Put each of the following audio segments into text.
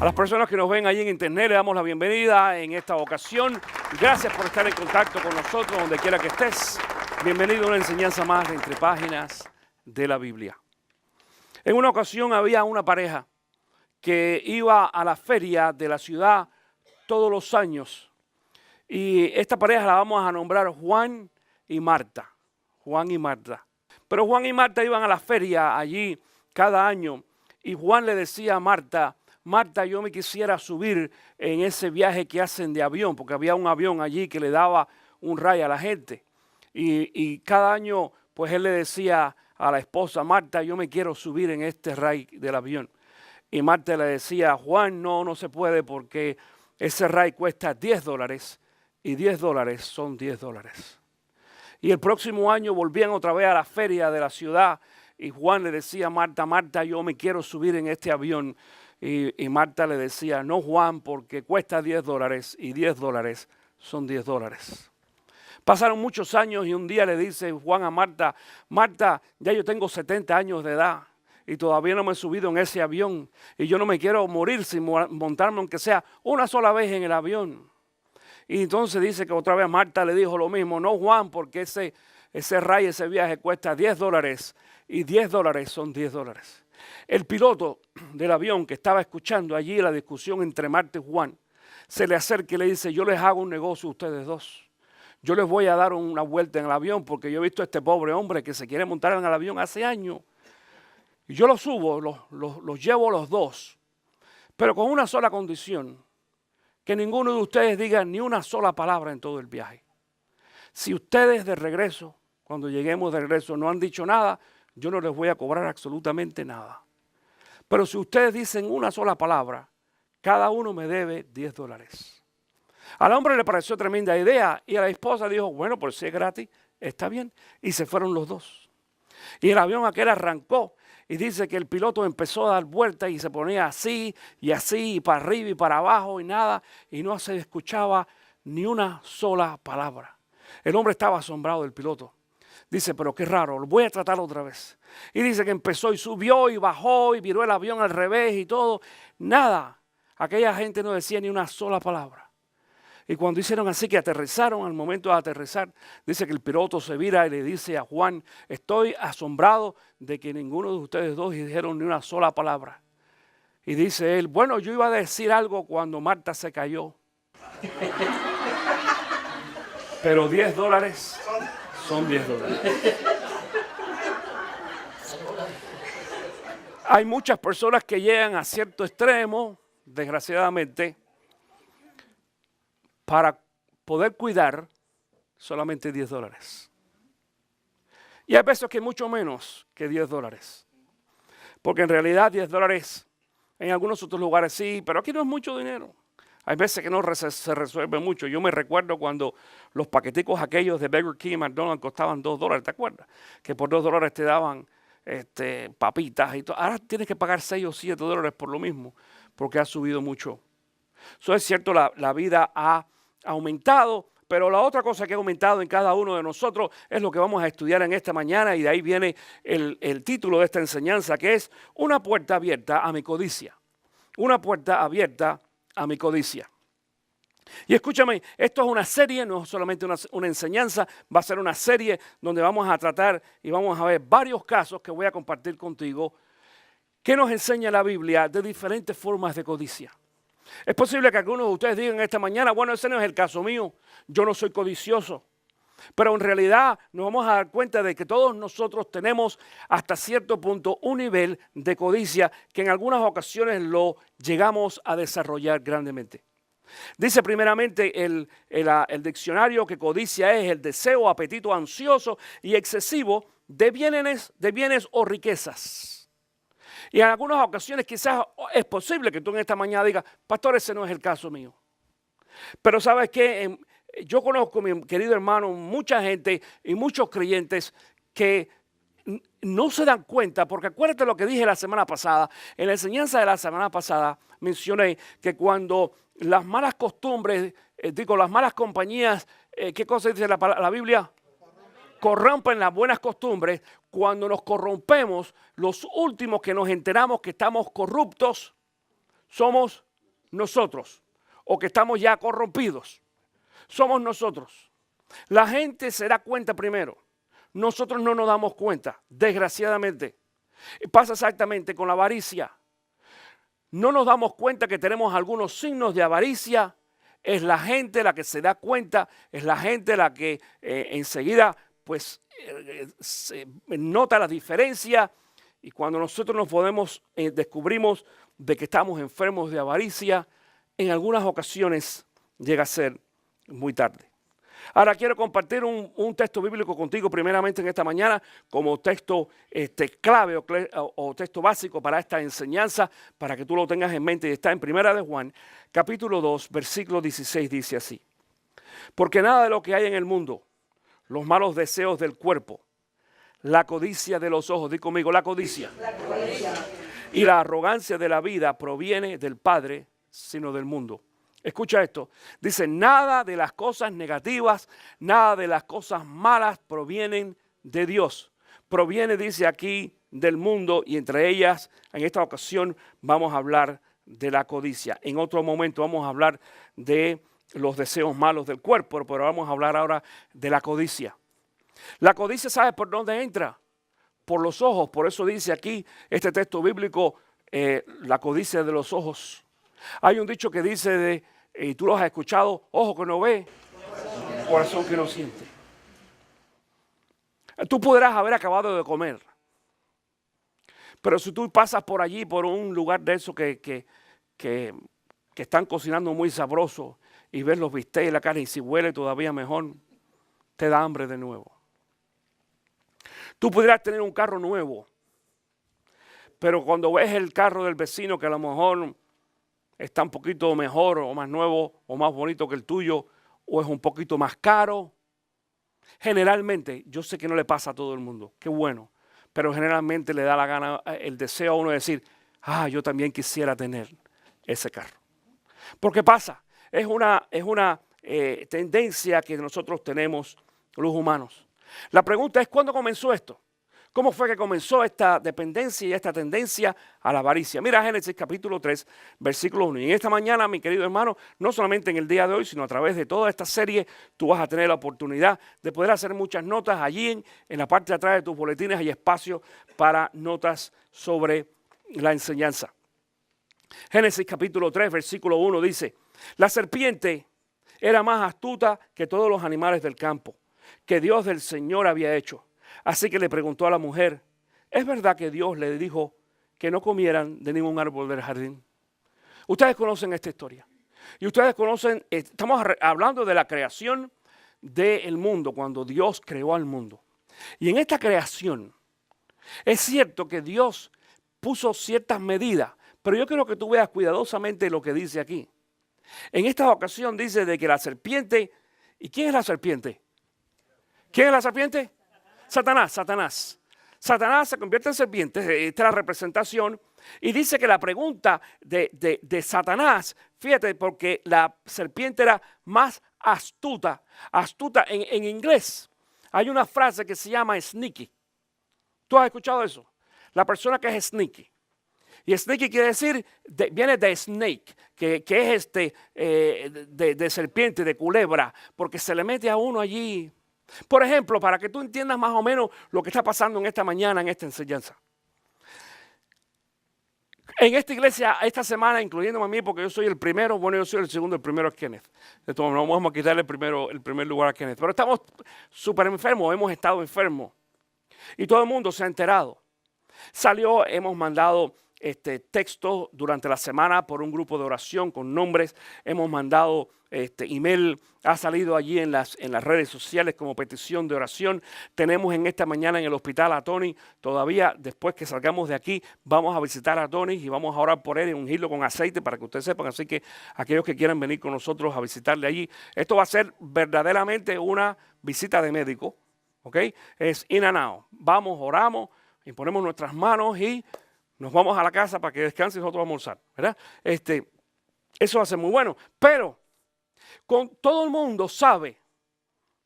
A las personas que nos ven ahí en internet le damos la bienvenida en esta ocasión. Gracias por estar en contacto con nosotros donde quiera que estés. Bienvenido a una enseñanza más de Entre Páginas de la Biblia. En una ocasión había una pareja que iba a la feria de la ciudad todos los años. Y esta pareja la vamos a nombrar Juan y Marta. Juan y Marta. Pero Juan y Marta iban a la feria allí cada año y Juan le decía a Marta: Marta, yo me quisiera subir en ese viaje que hacen de avión, porque había un avión allí que le daba un ride a la gente. Y cada año, pues él le decía a la esposa: Marta, yo me quiero subir en este ride del avión. Y Marta le decía: Juan, no se puede porque ese ride cuesta $10 y $10 son $10. Y el próximo año volvían otra vez a la feria de la ciudad y Juan le decía a Marta: Marta, yo me quiero subir en este avión. Y Marta le decía: no, Juan, porque cuesta $10 y $10 son $10. Pasaron muchos años y un día le dice Juan a Marta: Marta, ya yo tengo 70 años de edad y todavía no me he subido en ese avión y yo no me quiero morir sin montarme aunque sea una sola vez en el avión. Y entonces dice que otra vez Marta le dijo lo mismo: no, Juan, porque ese ride, ese viaje cuesta $10 y $10 son $10. El piloto del avión que estaba escuchando allí la discusión entre Marta y Juan se le acerca y le dice: yo les hago un negocio a ustedes dos. Yo les voy a dar una vuelta en el avión porque yo he visto a este pobre hombre que se quiere montar en el avión hace años. Y yo los subo, los llevo los dos, pero con una sola condición: que ninguno de ustedes diga ni una sola palabra en todo el viaje. Si ustedes de regreso, cuando lleguemos de regreso, no han dicho nada, yo no les voy a cobrar absolutamente nada. Pero si ustedes dicen una sola palabra, cada uno me debe $10. Al hombre le pareció tremenda idea y a la esposa dijo: bueno, pues si es gratis, está bien. Y se fueron los dos. Y el avión aquel arrancó y dice que el piloto empezó a dar vueltas y se ponía así, y para arriba y para abajo y nada. Y no se escuchaba ni una sola palabra. El hombre estaba asombrado del piloto. Dice: pero qué raro, lo voy a tratar otra vez. Y dice que empezó y subió y bajó y viró el avión al revés y todo. Nada. Aquella gente no decía ni una sola palabra. Y cuando hicieron así que aterrizaron, al momento de aterrizar, dice que el piloto se vira y le dice a Juan: estoy asombrado de que ninguno de ustedes dos dijeron ni una sola palabra. Y dice él: bueno, yo iba a decir algo cuando Marta se cayó. Pero $10 son $10. Hay muchas personas que llegan a cierto extremo, desgraciadamente, para poder cuidar solamente $10. Y hay veces que mucho menos que $10. Porque en realidad $10 en algunos otros lugares sí, pero aquí no es mucho dinero. Hay veces que no se resuelve mucho. Yo me recuerdo cuando los paqueticos aquellos de Burger King y McDonald's costaban $2, ¿te acuerdas? Que por $2 te daban papitas y todo. Ahora tienes que pagar $6 o $7 por lo mismo, porque ha subido mucho. Eso es cierto, la vida ha aumentado, pero la otra cosa que ha aumentado en cada uno de nosotros es lo que vamos a estudiar en esta mañana, y de ahí viene el título de esta enseñanza, que es Una puerta abierta a mi codicia. Una puerta abierta a mi codicia. Y escúchame, esto es una serie, no solamente una enseñanza, va a ser una serie donde vamos a tratar y vamos a ver varios casos que voy a compartir contigo que nos enseña la Biblia de diferentes formas de codicia. Es posible que algunos de ustedes digan esta mañana: bueno, ese no es el caso mío, yo no soy codicioso. Pero en realidad nos vamos a dar cuenta de que todos nosotros tenemos hasta cierto punto un nivel de codicia que en algunas ocasiones lo llegamos a desarrollar grandemente. Dice primeramente el diccionario que codicia es el deseo, apetito ansioso y excesivo de bienes o riquezas. Y en algunas ocasiones quizás es posible que tú en esta mañana digas: pastor, ese no es el caso mío. Pero ¿sabes qué? Yo conozco, mi querido hermano, mucha gente y muchos creyentes que no se dan cuenta, porque acuérdate lo que dije la semana pasada. En la enseñanza de la semana pasada mencioné que cuando las malas costumbres, las malas compañías, ¿qué cosa dice la Biblia? Corrompen las buenas costumbres. Cuando nos corrompemos, los últimos que nos enteramos que estamos corruptos somos nosotros o que estamos ya corrompidos. Somos nosotros. La gente se da cuenta primero. Nosotros no nos damos cuenta, desgraciadamente. Pasa exactamente con la avaricia. No nos damos cuenta que tenemos algunos signos de avaricia. Es la gente la que se da cuenta, es la gente la que enseguida pues se nota la diferencia. Y cuando nosotros nos podemos, descubrimos de que estamos enfermos de avaricia, en algunas ocasiones llega a ser muy tarde. Ahora quiero compartir un texto bíblico contigo primeramente en esta mañana como texto clave o texto básico para esta enseñanza, para que tú lo tengas en mente. Y está en Primera de Juan, capítulo 2, versículo 16, dice así. Porque nada de lo que hay en el mundo, los malos deseos del cuerpo, la codicia de los ojos, di conmigo, la codicia. Y la arrogancia de la vida proviene del Padre, sino del mundo. Escucha esto, dice, nada de las cosas negativas, nada de las cosas malas provienen de Dios. Proviene, dice aquí, del mundo, y entre ellas, en esta ocasión, vamos a hablar de la codicia. En otro momento vamos a hablar de los deseos malos del cuerpo, pero vamos a hablar ahora de la codicia. La codicia, ¿sabes por dónde entra? Por los ojos. Por eso dice aquí este texto bíblico, la codicia de los ojos. Hay un dicho que dice, y tú lo has escuchado, ojo que no ve, corazón que no siente. Tú podrás haber acabado de comer, pero si tú pasas por allí, por un lugar de eso que están cocinando muy sabroso, y ves los bistecs y la carne, y si huele todavía mejor, te da hambre de nuevo. Tú pudieras tener un carro nuevo, pero cuando ves el carro del vecino que a lo mejor está un poquito mejor o más nuevo o más bonito que el tuyo, o es un poquito más caro, generalmente, yo sé que no le pasa a todo el mundo, qué bueno, pero generalmente le da la gana, el deseo a uno de decir, yo también quisiera tener ese carro. Porque pasa, es una tendencia que nosotros tenemos los humanos. La pregunta es, ¿cuándo comenzó esto? ¿Cómo fue que comenzó esta dependencia y esta tendencia a la avaricia? Mira Génesis capítulo 3, versículo 1. Y en esta mañana, mi querido hermano, no solamente en el día de hoy, sino a través de toda esta serie, tú vas a tener la oportunidad de poder hacer muchas notas. Allí en la parte de atrás de tus boletines hay espacio para notas sobre la enseñanza. Génesis capítulo 3, versículo 1 dice, la serpiente era más astuta que todos los animales del campo que Dios del Señor había hecho. Así que le preguntó a la mujer, ¿es verdad que Dios le dijo que no comieran de ningún árbol del jardín? Ustedes conocen esta historia. Y ustedes conocen, estamos hablando de la creación del mundo, cuando Dios creó al mundo. Y en esta creación, es cierto que Dios puso ciertas medidas, pero yo quiero que tú veas cuidadosamente lo que dice aquí. En esta ocasión dice de que la serpiente, ¿y quién es la serpiente? ¿Quién es la serpiente? Satanás. Satanás se convierte en serpiente, esta es la representación, y dice que la pregunta de Satanás, fíjate, porque la serpiente era más astuta. Astuta en inglés. Hay una frase que se llama sneaky. ¿Tú has escuchado eso? La persona que es sneaky. Y sneaky quiere decir, viene de snake, que es de serpiente, de culebra, porque se le mete a uno allí. Por ejemplo, para que tú entiendas más o menos lo que está pasando en esta mañana, en esta enseñanza. En esta iglesia, esta semana, incluyéndome a mí, porque yo soy el primero, bueno, yo soy el segundo, el primero es Kenneth. Entonces, no vamos a quitarle el primer lugar a Kenneth. Pero estamos súper enfermos, hemos estado enfermos. Y todo el mundo se ha enterado. Hemos mandado textos durante la semana por un grupo de oración con nombres. Hemos mandado email, ha salido allí en las redes sociales como petición de oración. Tenemos en esta mañana en el hospital a Tony. Todavía después que salgamos de aquí vamos a visitar a Tony y vamos a orar por él y ungirlo con aceite para que ustedes sepan. Así que aquellos que quieran venir con nosotros a visitarle allí, esto va a ser verdaderamente una visita de médico. ¿Ok? Es in and out. Vamos, oramos, imponemos nuestras manos y nos vamos a la casa para que descanse y nosotros vamos a almorzar, ¿verdad? Eso va a ser muy bueno. Pero todo el mundo sabe,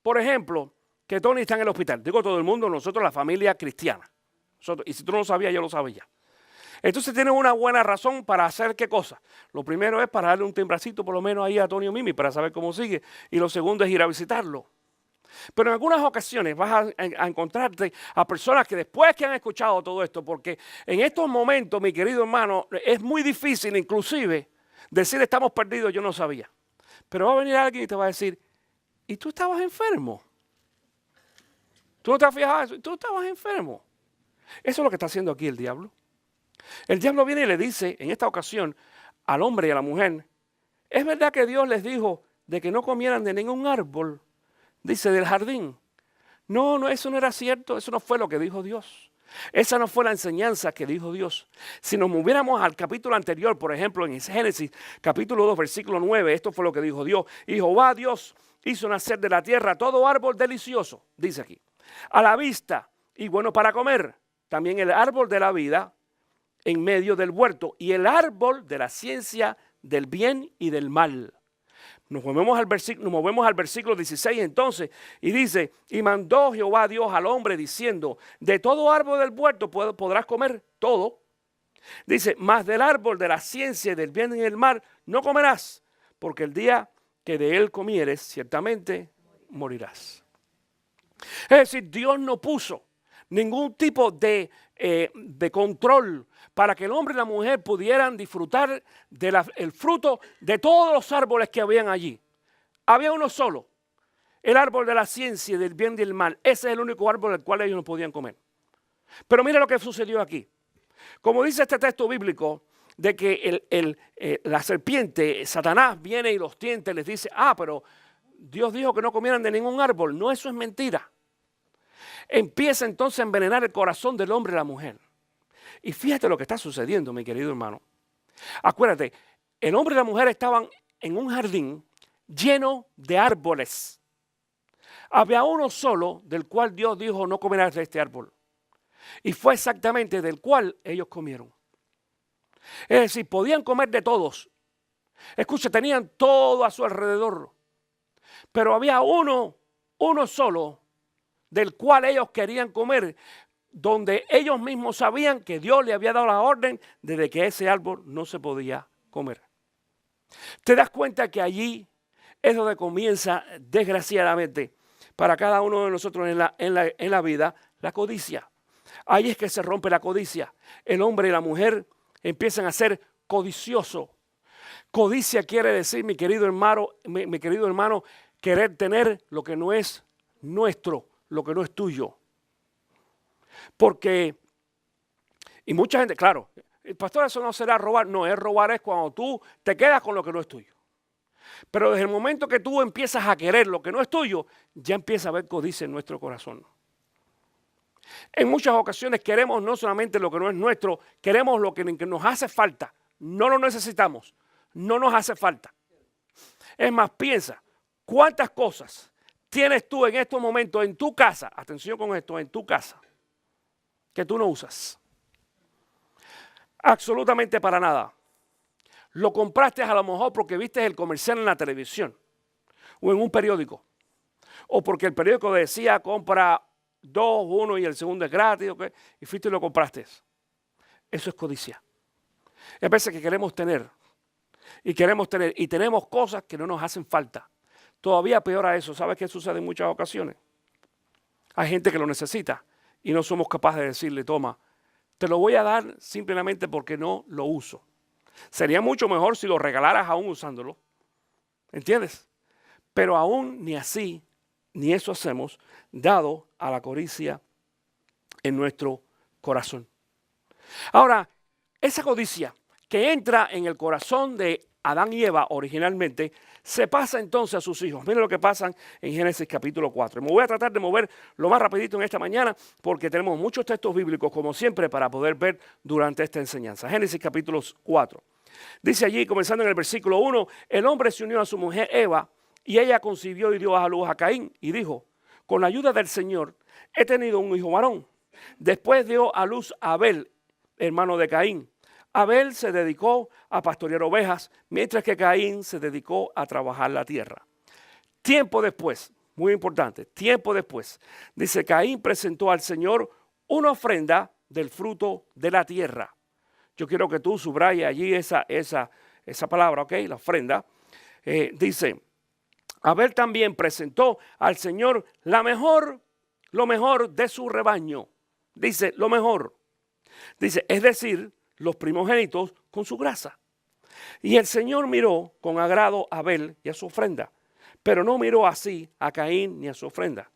por ejemplo, que Tony está en el hospital. Digo todo el mundo, nosotros la familia cristiana. Y si tú no lo sabías, yo lo sabía. Entonces tienen una buena razón para hacer qué cosa. Lo primero es para darle un timbracito por lo menos ahí a Antonio Mimi para saber cómo sigue. Y lo segundo es ir a visitarlo. Pero en algunas ocasiones vas a encontrarte a personas que después que han escuchado todo esto, porque en estos momentos, mi querido hermano, es muy difícil inclusive decir estamos perdidos, yo no sabía. Pero va a venir alguien y te va a decir, ¿y tú estabas enfermo? ¿Tú no te has fijado eso? ¿Tú estabas enfermo? Eso es lo que está haciendo aquí el diablo. El diablo viene y le dice en esta ocasión al hombre y a la mujer, ¿es verdad que Dios les dijo de que no comieran de ningún árbol? Dice, del jardín. No, eso no era cierto, eso no fue lo que dijo Dios. Esa no fue la enseñanza que dijo Dios. Si nos moviéramos al capítulo anterior, por ejemplo, en Génesis, capítulo 2, versículo 9, esto fue lo que dijo Dios. Y Jehová Dios hizo nacer de la tierra todo árbol delicioso, dice aquí, a la vista y bueno para comer. También el árbol de la vida en medio del huerto y el árbol de la ciencia del bien y del mal. Nos movemos al versículo 16 entonces y dice, y mandó Jehová Dios al hombre diciendo, de todo árbol del huerto podrás comer todo. Dice, mas del árbol de la ciencia y del bien y del mal no comerás, porque el día que de él comieres ciertamente morirás. Es decir, Dios no puso ningún tipo de control para que el hombre y la mujer pudieran disfrutar del fruto de todos los árboles que habían allí. Había uno solo, el árbol de la ciencia y del bien y del mal. Ese es el único árbol del cual ellos no podían comer. Pero mira lo que sucedió aquí. Como dice este texto bíblico, de que la serpiente, Satanás, viene y los tienta y les dice, pero Dios dijo que no comieran de ningún árbol. No, eso es mentira. Empieza entonces a envenenar el corazón del hombre y la mujer. Y fíjate lo que está sucediendo, mi querido hermano. Acuérdate, el hombre y la mujer estaban en un jardín lleno de árboles. Había uno solo del cual Dios dijo no comerás de este árbol. Y fue exactamente del cual ellos comieron. Es decir, podían comer de todos. Escucha, tenían todo a su alrededor. Pero había uno solo del cual ellos querían comer, donde ellos mismos sabían que Dios le había dado la orden de que ese árbol no se podía comer. Te das cuenta que allí es donde comienza, desgraciadamente, para cada uno de nosotros en la vida, la codicia. Ahí es que se rompe la codicia. El hombre y la mujer empiezan a ser codiciosos. Codicia quiere decir, mi querido hermano, querer tener lo que no es nuestro, lo que no es tuyo. Porque, y mucha gente, claro, el pastor, eso no será robar. No, robar es cuando tú te quedas con lo que no es tuyo. Pero desde el momento que tú empiezas a querer lo que no es tuyo, ya empieza a haber codicia en nuestro corazón. En muchas ocasiones queremos no solamente lo que no es nuestro, queremos lo que nos hace falta. No lo necesitamos, no nos hace falta. Es más, piensa, ¿cuántas cosas tienes tú en estos momentos en tu casa? Atención con esto, en tu casa, que tú no usas. Absolutamente para nada. Lo compraste a lo mejor porque viste el comercial en la televisión o en un periódico. O porque el periódico decía compra 2, 1 y el segundo es gratis, ¿okay? Y fuiste y lo compraste. Eso es codicia. Hay veces que queremos tener y tenemos cosas que no nos hacen falta. Todavía peor a eso, ¿sabes qué sucede en muchas ocasiones? Hay gente que lo necesita y no somos capaces de decirle, toma, te lo voy a dar simplemente porque no lo uso. Sería mucho mejor si lo regalaras aún usándolo. ¿Entiendes? Pero aún ni así, ni eso hacemos, dado a la codicia en nuestro corazón. Ahora, esa codicia que entra en el corazón de Adán y Eva originalmente, se pasa entonces a sus hijos. Miren lo que pasa en Génesis capítulo 4. Me voy a tratar de mover lo más rapidito en esta mañana porque tenemos muchos textos bíblicos como siempre para poder ver durante esta enseñanza. Génesis capítulo 4. Dice allí, comenzando en el versículo 1, el hombre se unió a su mujer Eva y ella concibió y dio a luz a Caín y dijo, con la ayuda del Señor he tenido un hijo varón. Después dio a luz a Abel, hermano de Caín. Abel se dedicó a pastorear ovejas, mientras que Caín se dedicó a trabajar la tierra. Tiempo después, muy importante, tiempo después, dice Caín presentó al Señor una ofrenda del fruto de la tierra. yo quiero que tú subrayes allí esa palabra, ¿ok? La ofrenda. Dice, Abel también presentó al Señor lo mejor de su rebaño. Dice, lo mejor. Dice, es decir, los primogénitos con su grasa. Y el Señor miró con agrado a Abel y a su ofrenda, pero no miró así a Caín ni a su ofrenda.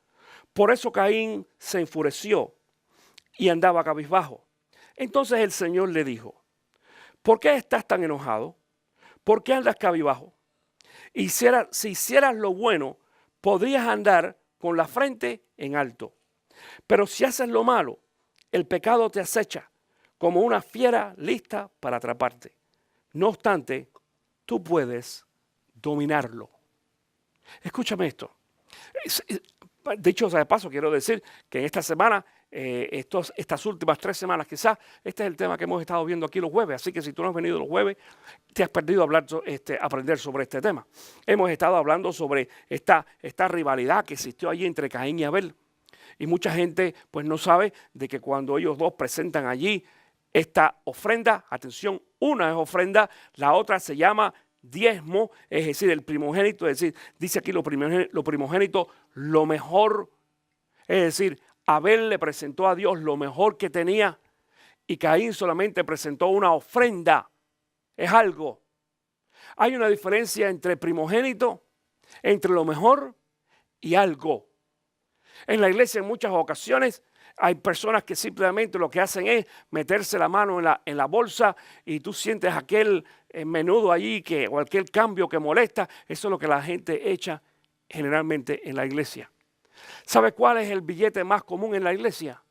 Por eso Caín se enfureció y andaba cabizbajo. Entonces el Señor le dijo, ¿por qué estás tan enojado? ¿Por qué andas cabizbajo? Y si hicieras lo bueno, podrías andar con la frente en alto. Pero si haces lo malo, el pecado te acecha como una fiera lista para atraparte. No obstante, tú puedes dominarlo. Escúchame esto. Dicho sea de paso, quiero decir que en esta semana, estas últimas 3 semanas quizás, este es el tema que hemos estado viendo aquí los jueves. Así que si tú no has venido los jueves, te has perdido aprender sobre este tema. Hemos estado hablando sobre esta rivalidad que existió allí entre Caín y Abel. Y mucha gente pues no sabe de que cuando ellos dos presentan allí esta ofrenda, atención, una es ofrenda, la otra se llama diezmo, es decir, el primogénito, es decir, dice aquí lo primogénito, lo mejor, es decir, Abel le presentó a Dios lo mejor que tenía y Caín solamente presentó una ofrenda, es algo. Hay una diferencia entre primogénito, entre lo mejor y algo. En la iglesia en muchas ocasiones hay personas que simplemente lo que hacen es meterse la mano en la bolsa y tú sientes aquel menudo allí o aquel cambio que molesta. Eso es lo que la gente echa generalmente en la iglesia. ¿Sabe cuál es el billete más común en la iglesia?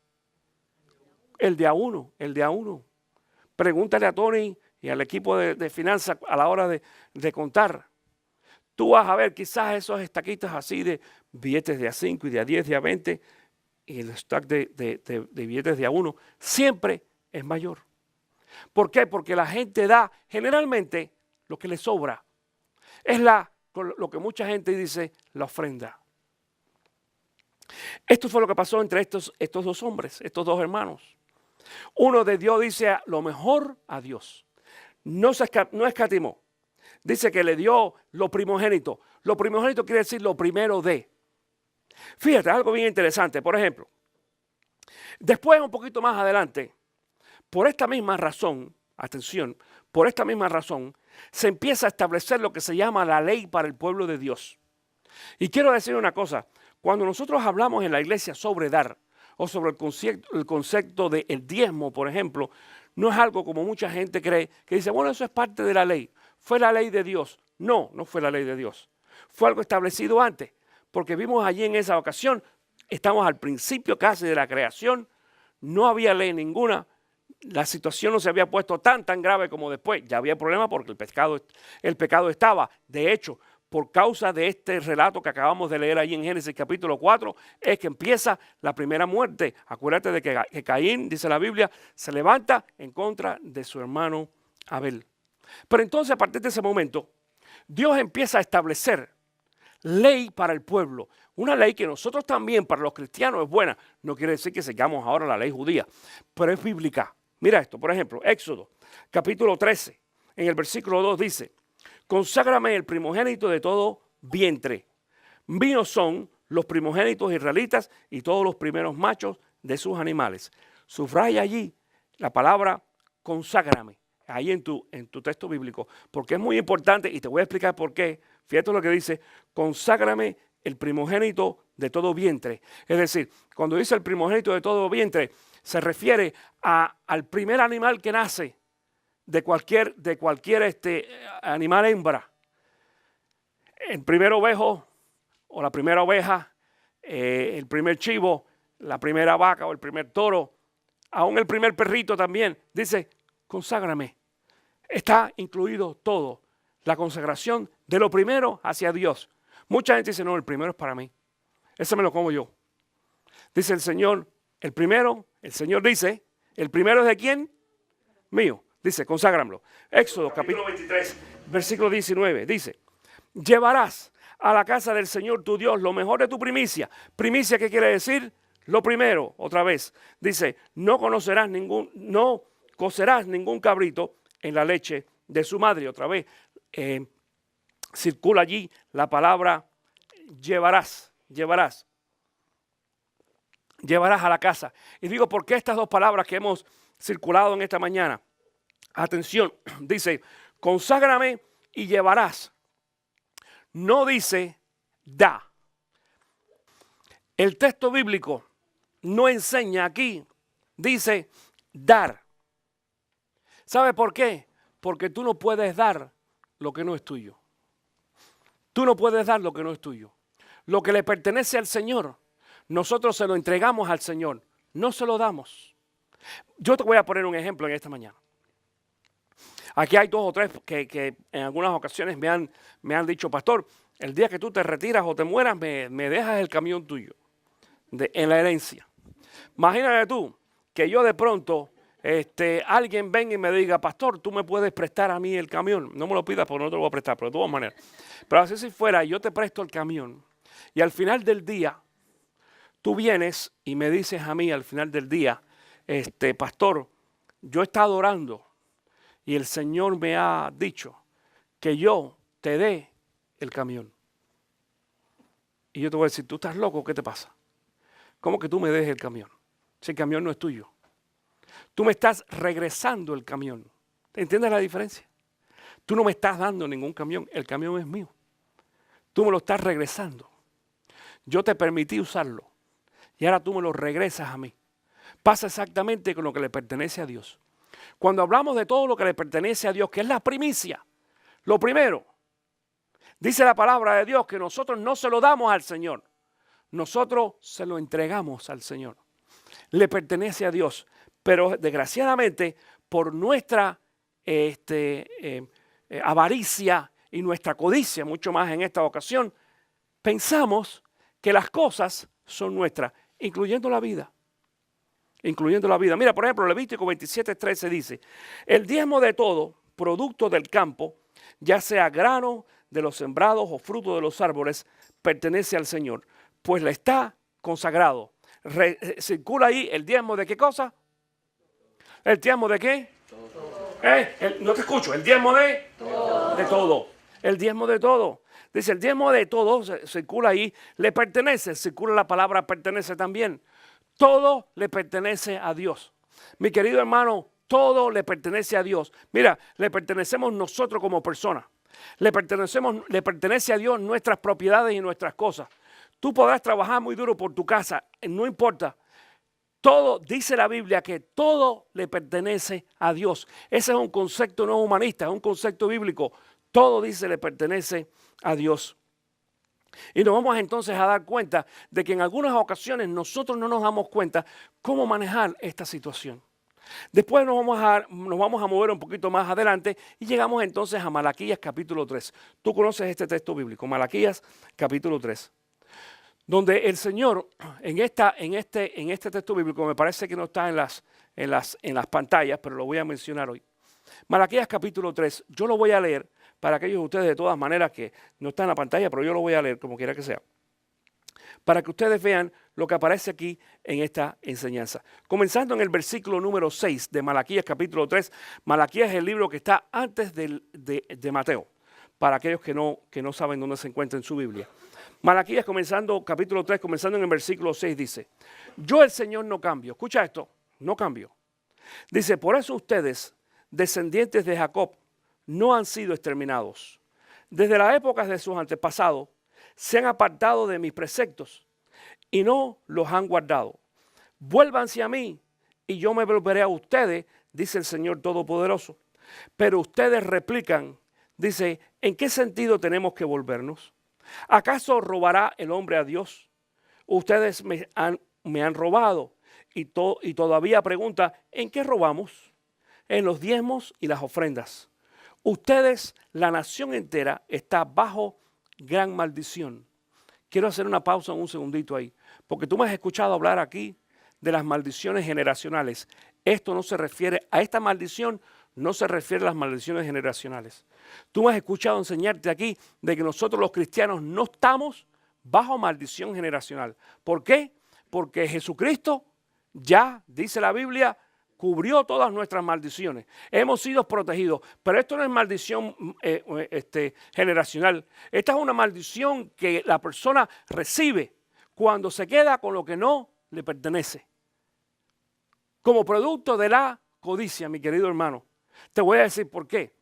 El de a uno, el de a uno. Pregúntale a Tony y al equipo de finanzas a la hora de contar. Tú vas a ver quizás esos estaquitas así de billetes de a 5 y de a 10, de a 20 y el stock de billetes de a 1 siempre es mayor. ¿Por qué? Porque la gente da generalmente lo que le sobra. Es lo que mucha gente dice, la ofrenda. Esto fue lo que pasó entre estos 2 hombres, estos 2 hermanos. Uno de Dios dice lo mejor a Dios. No escatimó. Dice que le dio lo primogénito. Lo primogénito quiere decir lo primero de. Fíjate, algo bien interesante. Por ejemplo, después un poquito más adelante, por esta misma razón, atención, por esta misma razón, se empieza a establecer lo que se llama la ley para el pueblo de Dios. Y quiero decir una cosa, cuando nosotros hablamos en la iglesia sobre dar, o sobre el concepto del diezmo, por ejemplo, no es algo como mucha gente cree, que dice, bueno, eso es parte de la ley. ¿Fue la ley de Dios? No, no fue la ley de Dios. Fue algo establecido antes, porque vimos allí en esa ocasión, estamos al principio casi de la creación, no había ley ninguna, la situación no se había puesto tan grave como después. Ya había problema porque el pecado estaba. De hecho, por causa de este relato que acabamos de leer ahí en Génesis capítulo 4, es que empieza la primera muerte. Acuérdate de que Caín, dice la Biblia, se levanta en contra de su hermano Abel. Pero entonces, a partir de ese momento, Dios empieza a establecer ley para el pueblo. Una ley que nosotros también, para los cristianos, es buena. No quiere decir que sigamos ahora la ley judía, pero es bíblica. Mira esto, por ejemplo, Éxodo, capítulo 13, en el versículo 2 dice, conságrame el primogénito de todo vientre. Míos son los primogénitos israelitas y todos los primeros machos de sus animales. Subraya allí la palabra conságrame, ahí en tu texto bíblico, porque es muy importante y te voy a explicar por qué. Fíjate lo que dice, conságrame el primogénito de todo vientre. Es decir, cuando dice el primogénito de todo vientre, se refiere al primer animal que nace de cualquier animal hembra. El primer ovejo o la primera oveja, el primer chivo, la primera vaca o el primer toro, aún el primer perrito también, dice, conságrame. Está incluido todo, la consagración de lo primero hacia Dios. Mucha gente dice, no, el primero es para mí. Ese me lo como yo. Dice el Señor, el Señor dice, ¿el primero es de quién? Mío. Dice, conságramelo. Éxodo, capítulo 23, versículo 19, dice, llevarás a la casa del Señor tu Dios lo mejor de tu primicia. Primicia, ¿qué quiere decir? Lo primero, otra vez. Dice, no cocerás ningún cabrito en la leche de su madre. Otra vez, circula allí la palabra llevarás, llevarás. Llevarás a la casa. Y digo, ¿por qué estas dos palabras que hemos circulado en esta mañana? Atención, dice, conságrame y llevarás. No dice, da. El texto bíblico no enseña aquí, dice, dar. ¿Sabe por qué? Porque tú no puedes dar lo que no es tuyo. Tú no puedes dar lo que no es tuyo. Lo que le pertenece al Señor, nosotros se lo entregamos al Señor, no se lo damos. Yo te voy a poner un ejemplo en esta mañana. Aquí hay 2 o 3 que en algunas ocasiones me han dicho, pastor, el día que tú te retiras o te mueras, me dejas el camión tuyo en la herencia. Imagínate tú que yo de pronto, alguien venga y me diga, pastor, tú me puedes prestar a mí el camión. No me lo pidas porque no te lo voy a prestar, pero de todas maneras. Pero así si fuera, yo te presto el camión y al final del día, tú vienes y me dices a mí al final del día, pastor, yo he estado orando y el Señor me ha dicho que yo te dé el camión. Y yo te voy a decir, ¿tú estás loco? ¿Qué te pasa? ¿Cómo que tú me des el camión? Si el camión no es tuyo. Tú me estás regresando el camión. ¿Entiendes la diferencia? Tú no me estás dando ningún camión. El camión es mío. Tú me lo estás regresando. Yo te permití usarlo. Y ahora tú me lo regresas a mí. Pasa exactamente con lo que le pertenece a Dios. Cuando hablamos de todo lo que le pertenece a Dios, que es la primicia, lo primero, dice la palabra de Dios que nosotros no se lo damos al Señor. Nosotros se lo entregamos al Señor. Le pertenece a Dios. Pero desgraciadamente, por nuestra avaricia y nuestra codicia, mucho más en esta ocasión, pensamos que las cosas son nuestras, incluyendo la vida. Incluyendo la vida. Mira, por ejemplo, Levítico 27:13 dice, el diezmo de todo producto del campo, ya sea grano de los sembrados o fruto de los árboles, pertenece al Señor, pues le está consagrado. Circula ahí el diezmo de qué cosa. ¿El diezmo de qué? No te escucho. ¿El diezmo de? Todo. De todo. El diezmo de todo. Dice, el diezmo de todo, circula ahí, le pertenece. Circula la palabra pertenece también. Todo le pertenece a Dios. Mi querido hermano, todo le pertenece a Dios. Mira, le pertenecemos nosotros como personas. Le pertenece a Dios nuestras propiedades y nuestras cosas. Tú podrás trabajar muy duro por tu casa, no importa. Todo, dice la Biblia, que todo le pertenece a Dios. Ese es un concepto no humanista, es un concepto bíblico. Todo, dice, le pertenece a Dios. Y nos vamos entonces a dar cuenta de que en algunas ocasiones nosotros no nos damos cuenta cómo manejar esta situación. Después nos vamos a mover un poquito más adelante y llegamos entonces a Malaquías capítulo 3. Tú conoces este texto bíblico, Malaquías capítulo 3. Donde el Señor, en este texto bíblico, me parece que no está en las pantallas, pero lo voy a mencionar hoy. Malaquías capítulo 3, yo lo voy a leer para aquellos de ustedes de todas maneras que no está en la pantalla, pero yo lo voy a leer como quiera que sea. Para que ustedes vean lo que aparece aquí en esta enseñanza. Comenzando en el versículo número 6 de Malaquías capítulo 3. Malaquías es el libro que está antes de Mateo, para aquellos que no saben dónde se encuentra en su Biblia. Malaquías capítulo 3, comenzando en el versículo 6, dice, yo el Señor no cambio. Escucha esto, no cambio. Dice, por eso ustedes, descendientes de Jacob, no han sido exterminados. Desde las épocas de sus antepasados, se han apartado de mis preceptos y no los han guardado. Vuélvanse a mí y yo me volveré a ustedes, dice el Señor Todopoderoso. Pero ustedes replican, dice, ¿en qué sentido tenemos que volvernos? ¿Acaso robará el hombre a Dios? Ustedes me han robado y todavía pregunta, ¿en qué robamos? En los diezmos y las ofrendas. Ustedes, la nación entera, está bajo gran maldición. Quiero hacer una pausa un segundito ahí, porque tú me has escuchado hablar aquí de las maldiciones generacionales. Esto no se refiere a esta maldición, no se refiere a las maldiciones generacionales. Tú me has escuchado enseñarte aquí de que nosotros los cristianos no estamos bajo maldición generacional. ¿Por qué? Porque Jesucristo ya, dice la Biblia, cubrió todas nuestras maldiciones. Hemos sido protegidos. Pero esto no es maldición generacional. Esta es una maldición que la persona recibe cuando se queda con lo que no le pertenece. Como producto de la codicia, mi querido hermano. Te voy a decir por qué.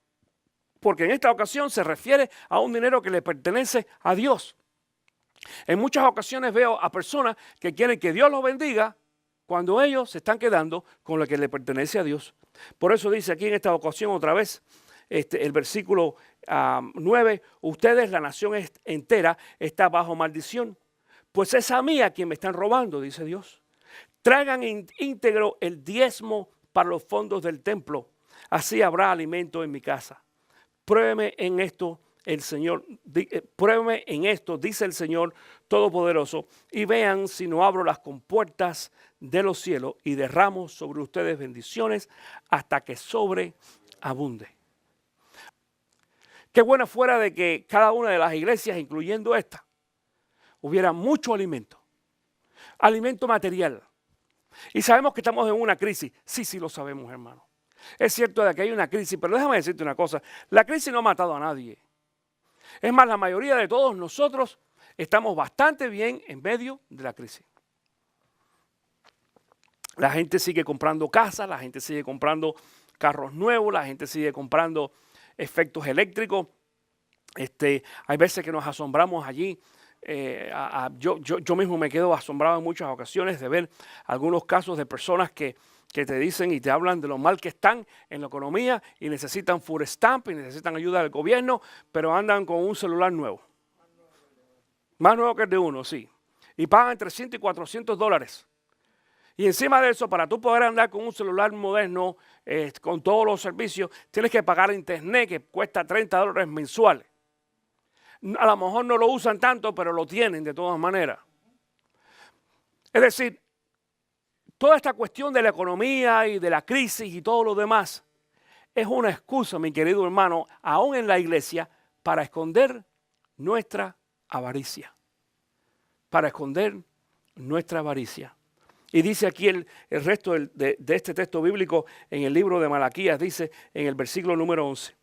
Porque en esta ocasión se refiere a un dinero que le pertenece a Dios. En muchas ocasiones veo a personas que quieren que Dios los bendiga cuando ellos se están quedando con lo que le pertenece a Dios. Por eso dice aquí en esta ocasión otra vez, el versículo 9, ustedes, la nación entera, está bajo maldición. Pues es a mí a quien me están robando, dice Dios. Traigan íntegro el diezmo para los fondos del templo, así habrá alimento en mi casa. Pruébeme en esto el Señor, pruébeme en esto, dice el Señor Todopoderoso, y vean si no abro las compuertas de los cielos y derramo sobre ustedes bendiciones hasta que sobreabunde. Qué bueno fuera de que cada una de las iglesias, incluyendo esta, hubiera mucho alimento material. Y sabemos que estamos en una crisis. Sí, lo sabemos, hermano. Es cierto de que hay una crisis, pero déjame decirte una cosa. La crisis no ha matado a nadie. Es más, la mayoría de todos nosotros estamos bastante bien en medio de la crisis. La gente sigue comprando casas, la gente sigue comprando carros nuevos, la gente sigue comprando efectos eléctricos. Hay veces que nos asombramos allí. Yo mismo me quedo asombrado en muchas ocasiones de ver algunos casos de personas que te dicen y te hablan de lo mal que están en la economía y necesitan food stamp y necesitan ayuda del gobierno, pero andan con un celular nuevo. Más nuevo que el de uno, sí. Y pagan $300 y $400. Y encima de eso, para tú poder andar con un celular moderno, con todos los servicios, tienes que pagar internet que cuesta $30 mensuales. A lo mejor no lo usan tanto, pero lo tienen de todas maneras. Es decir, toda esta cuestión de la economía y de la crisis y todo lo demás es una excusa, mi querido hermano, aún en la iglesia, para esconder nuestra avaricia. Para esconder nuestra avaricia. Y dice aquí el resto de este texto bíblico en el libro de Malaquías, dice en el versículo número 11.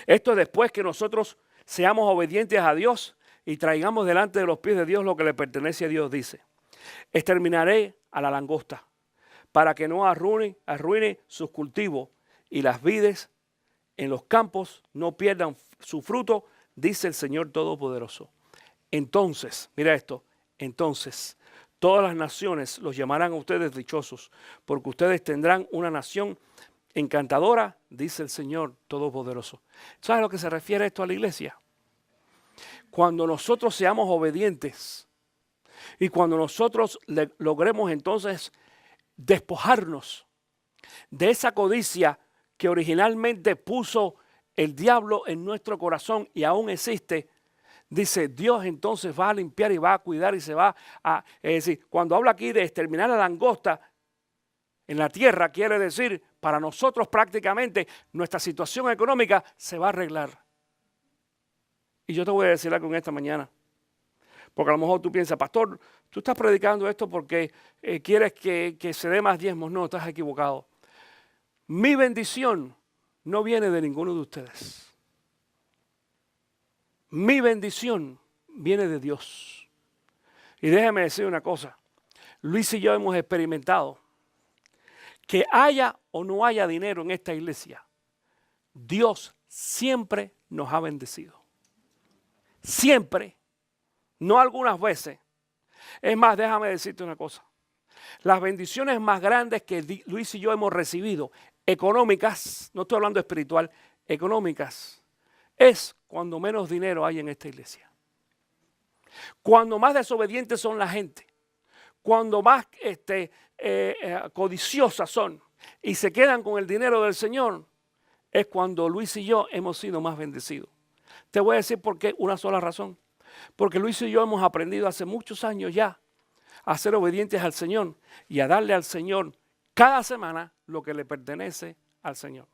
Esto es después que nosotros seamos obedientes a Dios y traigamos delante de los pies de Dios lo que le pertenece a Dios, dice. Exterminaré a la langosta para que no arruine sus cultivos y las vides en los campos no pierdan su fruto, dice el Señor Todopoderoso. Entonces, mira esto, entonces todas las naciones los llamarán a ustedes dichosos, porque ustedes tendrán una nación encantadora, dice el Señor Todopoderoso. ¿Sabes a lo que se refiere esto a la iglesia? Cuando nosotros seamos obedientes y cuando nosotros logremos entonces despojarnos de esa codicia que originalmente puso el diablo en nuestro corazón y aún existe, dice Dios entonces va a limpiar y va a cuidar y se va a... Es decir, cuando habla aquí de exterminar la langosta en la tierra, quiere decir para nosotros prácticamente nuestra situación económica se va a arreglar. Y yo te voy a decir algo en esta mañana. Porque a lo mejor tú piensas, pastor, tú estás predicando esto porque quieres que se dé más diezmos. No, estás equivocado. Mi bendición no viene de ninguno de ustedes. Mi bendición viene de Dios. Y déjeme decir una cosa. Luis y yo hemos experimentado que haya o no haya dinero en esta iglesia, Dios siempre nos ha bendecido. Siempre. No algunas veces. Es más, déjame decirte una cosa. Las bendiciones más grandes que Luis y yo hemos recibido, económicas, no estoy hablando espiritual, económicas, es cuando menos dinero hay en esta iglesia. Cuando más desobedientes son la gente, cuando más codiciosas son y se quedan con el dinero del Señor, es cuando Luis y yo hemos sido más bendecidos. Te voy a decir por qué, una sola razón. Porque Luis y yo hemos aprendido hace muchos años ya a ser obedientes al Señor y a darle al Señor cada semana lo que le pertenece al Señor.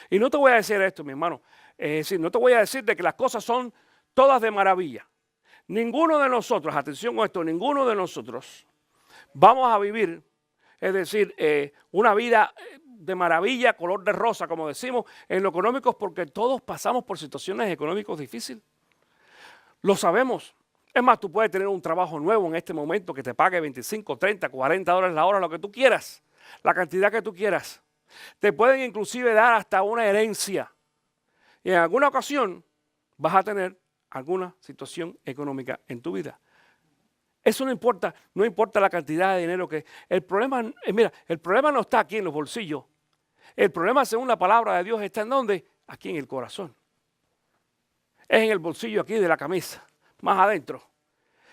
Y no te voy a decir esto, mi hermano. No te voy a decir de que las cosas son todas de maravilla. Ninguno de nosotros, atención a esto, ninguno de nosotros vamos a vivir es decir, una vida de maravilla, color de rosa, como decimos, en lo económico, porque todos pasamos por situaciones económicas difíciles. Lo sabemos. Es más, tú puedes tener un trabajo nuevo en este momento que te pague 25, 30, 40 dólares la hora, lo que tú quieras, la cantidad que tú quieras. Te pueden inclusive dar hasta una herencia. Y en alguna ocasión vas a tener alguna situación económica en tu vida. Eso no importa la cantidad de dinero que... El problema, mira, el problema no está aquí en los bolsillos. El problema, según la palabra de Dios, está en ¿dónde? Aquí en el corazón. Es en el bolsillo aquí de la camisa, más adentro.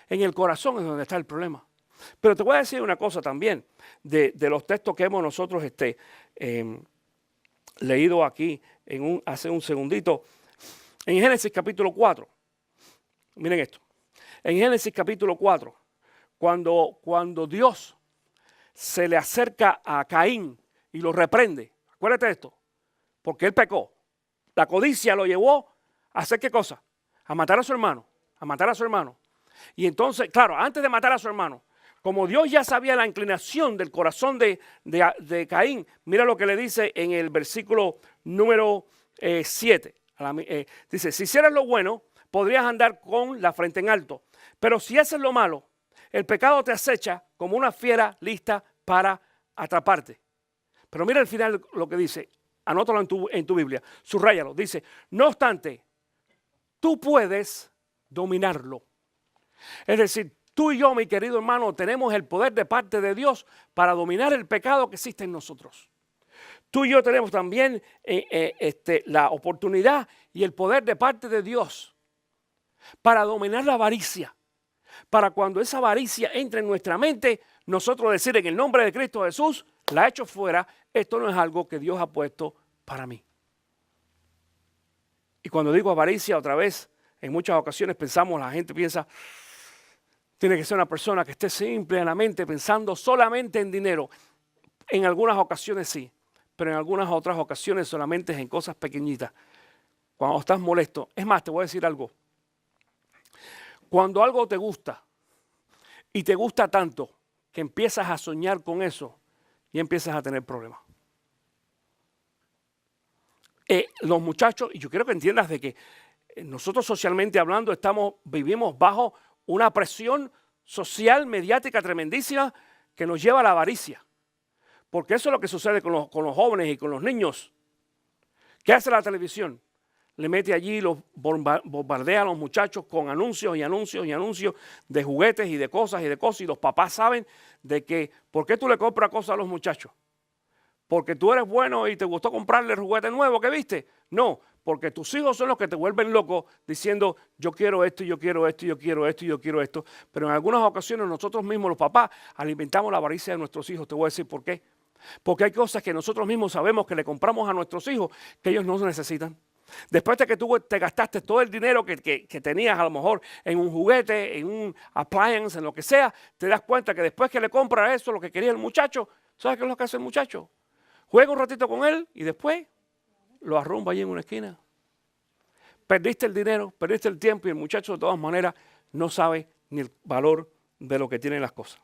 En el corazón es donde está el problema. Pero te voy a decir una cosa también, de los textos que hemos nosotros leído aquí hace un segundito. En Génesis capítulo 4, miren esto. En Génesis capítulo 4, cuando Dios se le acerca a Caín y lo reprende, acuérdate de esto, porque él pecó. La codicia lo llevó a hacer ¿qué cosa? A matar a su hermano, a matar a su hermano. Y entonces, claro, antes de matar a su hermano, como Dios ya sabía la inclinación del corazón de Caín, mira lo que le dice en el versículo número 7. Dice, si hicieras lo bueno, podrías andar con la frente en alto. Pero si haces lo malo, el pecado te acecha como una fiera lista para atraparte. Pero mira al final lo que dice, anótalo en tu Biblia, subráyalo. Dice, no obstante, tú puedes dominarlo. Es decir, tú y yo, mi querido hermano, tenemos el poder de parte de Dios para dominar el pecado que existe en nosotros. Tú y yo tenemos también la oportunidad y el poder de parte de Dios para dominar la avaricia. Para cuando esa avaricia entre en nuestra mente, nosotros decir en el nombre de Cristo Jesús, la echo fuera, esto no es algo que Dios ha puesto para mí. Y cuando digo avaricia otra vez, en muchas ocasiones la gente piensa, tiene que ser una persona que esté simple en la mente pensando solamente en dinero. En algunas ocasiones sí, pero en algunas otras ocasiones solamente es en cosas pequeñitas. Cuando estás molesto. Es más, te voy a decir algo. Cuando algo te gusta y te gusta tanto que empiezas a soñar con eso y empiezas a tener problemas. Los muchachos, y yo quiero que entiendas de que nosotros socialmente hablando vivimos bajo una presión social, mediática tremendísima que nos lleva a la avaricia. Porque eso es lo que sucede con los jóvenes y con los niños. ¿Qué hace la televisión? Le mete allí, los bombardea a los muchachos con anuncios y anuncios y anuncios de juguetes y de cosas. Y los papás saben de que, ¿por qué tú le compras cosas a los muchachos? ¿Porque tú eres bueno y te gustó comprarle el juguete nuevo que viste? No, porque tus hijos son los que te vuelven loco diciendo, yo quiero esto, yo quiero esto, yo quiero esto, yo quiero esto. Pero en algunas ocasiones nosotros mismos, los papás, alimentamos la avaricia de nuestros hijos. Te voy a decir por qué. Porque hay cosas que nosotros mismos sabemos que le compramos a nuestros hijos que ellos no necesitan. Después de que tú te gastaste todo el dinero que tenías a lo mejor en un juguete, en un appliance, en lo que sea, te das cuenta que después que le compras eso, lo que quería el muchacho, ¿sabes qué es lo que hace el muchacho? Juega un ratito con él y después lo arrumba allí en una esquina. Perdiste el dinero, perdiste el tiempo y el muchacho de todas maneras no sabe ni el valor de lo que tienen las cosas.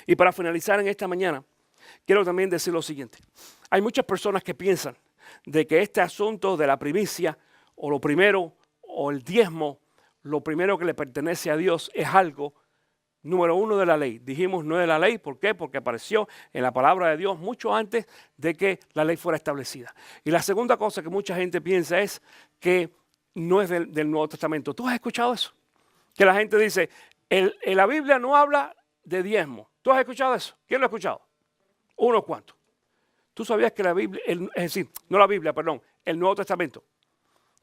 Y para finalizar en esta mañana, quiero también decir lo siguiente. Hay muchas personas que piensan de que este asunto de la primicia o lo primero o el diezmo, lo primero que le pertenece a Dios es algo, número uno, de la ley. Dijimos no de la ley, ¿por qué? Porque apareció en la palabra de Dios mucho antes de que la ley fuera establecida. Y la segunda cosa que mucha gente piensa es que no es del Nuevo Testamento. ¿Tú has escuchado eso? Que la gente dice, en la Biblia no habla de diezmo. ¿Tú has escuchado eso? ¿Quién lo ha escuchado? Unos cuantos. ¿Tú sabías que la Biblia, es decir, no la Biblia, perdón, el Nuevo Testamento?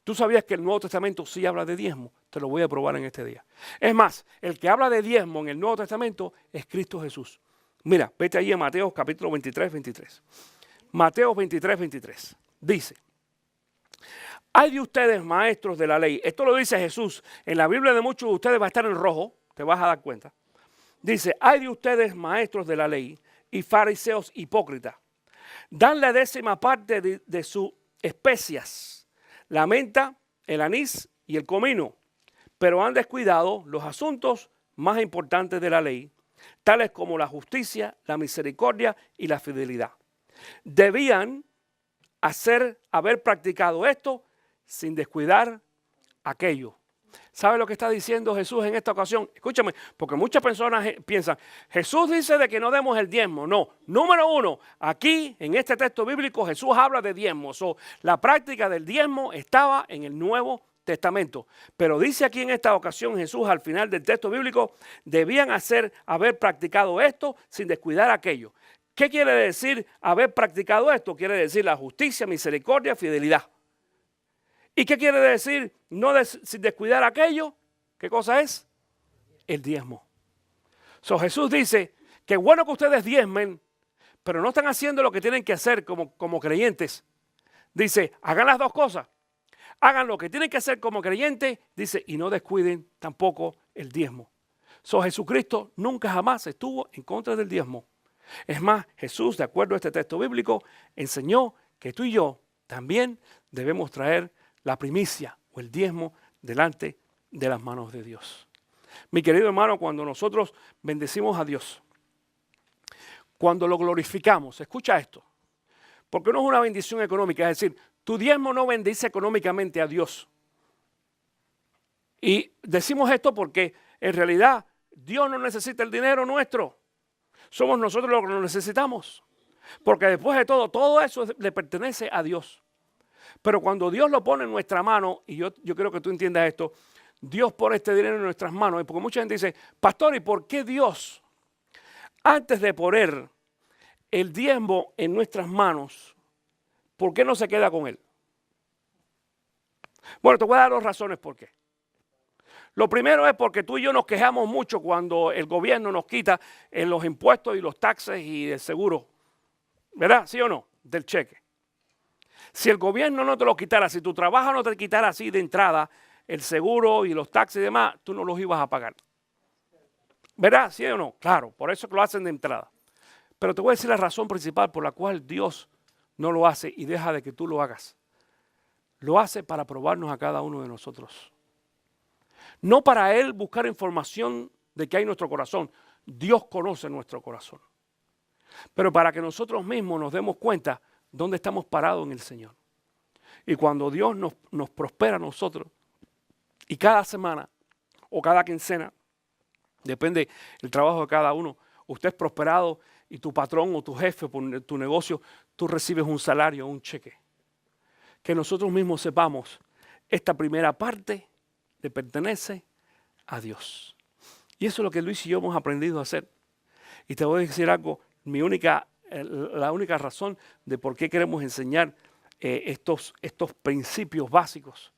¿Tú sabías que el Nuevo Testamento sí habla de diezmo? Te lo voy a probar en este día. Es más, el que habla de diezmo en el Nuevo Testamento es Cristo Jesús. Mira, vete ahí a Mateo capítulo 23, 23. Mateo 23, 23. Dice, hay de ustedes maestros de la ley. Esto lo dice Jesús. En la Biblia de muchos de ustedes va a estar en rojo, te vas a dar cuenta. Dice, hay de ustedes maestros de la ley y fariseos hipócritas. Dan la 10ª parte de sus especias, la menta, el anís y el comino, pero han descuidado los asuntos más importantes de la ley, tales como la justicia, la misericordia y la fidelidad. Debían haber practicado esto sin descuidar aquello. ¿Sabe lo que está diciendo Jesús en esta ocasión? Escúchame, porque muchas personas piensan, Jesús dice de que no demos el diezmo. No, número uno, aquí en este texto bíblico Jesús habla de diezmo. La práctica del diezmo estaba en el Nuevo Testamento. Pero dice aquí en esta ocasión Jesús al final del texto bíblico, debían haber practicado esto sin descuidar aquello. ¿Qué quiere decir haber practicado esto? Quiere decir la justicia, misericordia, fidelidad. ¿Y qué quiere decir sin descuidar aquello? ¿Qué cosa es? El diezmo. Jesús dice que es bueno que ustedes diezmen, pero no están haciendo lo que tienen que hacer como creyentes. Dice, hagan las dos cosas. Hagan lo que tienen que hacer como creyentes, dice, y no descuiden tampoco el diezmo. Jesucristo nunca jamás estuvo en contra del diezmo. Es más, Jesús, de acuerdo a este texto bíblico, enseñó que tú y yo también debemos traer la primicia o el diezmo delante de las manos de Dios. Mi querido hermano, cuando nosotros bendecimos a Dios, cuando lo glorificamos, escucha esto, porque no es una bendición económica, es decir, tu diezmo no bendice económicamente a Dios. Y decimos esto porque en realidad Dios no necesita el dinero nuestro. Somos nosotros los que lo necesitamos. Porque después de todo eso le pertenece a Dios. Pero cuando Dios lo pone en nuestra mano, y yo quiero que tú entiendas esto, Dios pone este dinero en nuestras manos. Porque mucha gente dice, pastor, ¿y por qué Dios, antes de poner el diezmo en nuestras manos, por qué no se queda con él? Bueno, te voy a dar dos razones por qué. Lo primero es porque tú y yo nos quejamos mucho cuando el gobierno nos quita los impuestos y los taxes y el seguro. ¿Verdad? ¿Sí o no? Del cheque. Si el gobierno no te lo quitara, si tu trabajo no te quitara así de entrada, el seguro y los taxes y demás, tú no los ibas a pagar. ¿Verdad? ¿Sí o no? Claro, por eso que lo hacen de entrada. Pero te voy a decir la razón principal por la cual Dios no lo hace y deja de que tú lo hagas. Lo hace para probarnos a cada uno de nosotros. No para Él buscar información de qué hay en nuestro corazón. Dios conoce nuestro corazón. Pero para que nosotros mismos nos demos cuenta dónde estamos parados en el Señor. Y cuando Dios nos prospera a nosotros, y cada semana o cada quincena, depende del trabajo de cada uno, usted es prosperado y tu patrón o tu jefe por tu negocio, tú recibes un salario, un cheque. Que nosotros mismos sepamos, esta primera parte le pertenece a Dios. Y eso es lo que Luis y yo hemos aprendido a hacer. Y te voy a decir algo, la única razón de por qué queremos enseñar estos principios básicos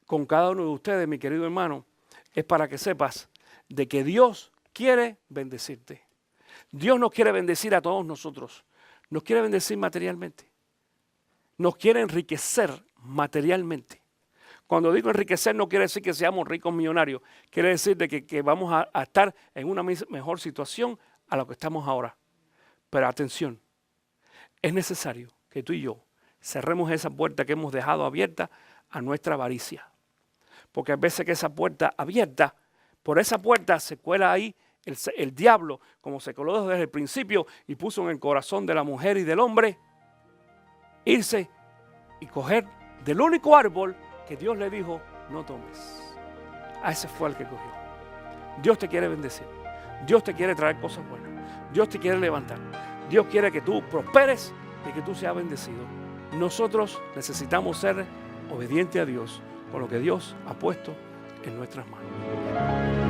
con cada uno de ustedes, mi querido hermano, es para que sepas de que Dios quiere bendecirte. Dios nos quiere bendecir a todos nosotros. Nos quiere bendecir materialmente. Nos quiere enriquecer materialmente. Cuando digo enriquecer no quiere decir que seamos ricos millonarios. Quiere decir de que vamos a estar en una mejor situación a lo que estamos ahora. Pero atención, es necesario que tú y yo cerremos esa puerta que hemos dejado abierta a nuestra avaricia. Porque a veces que esa puerta abierta, por esa puerta se cuela ahí el diablo, como se coló desde el principio y puso en el corazón de la mujer y del hombre, irse y coger del único árbol que Dios le dijo, no tomes. A ese fue el que cogió. Dios te quiere bendecir. Dios te quiere traer cosas buenas. Dios te quiere levantar. Dios quiere que tú prosperes y que tú seas bendecido. Nosotros necesitamos ser obedientes a Dios con lo que Dios ha puesto en nuestras manos.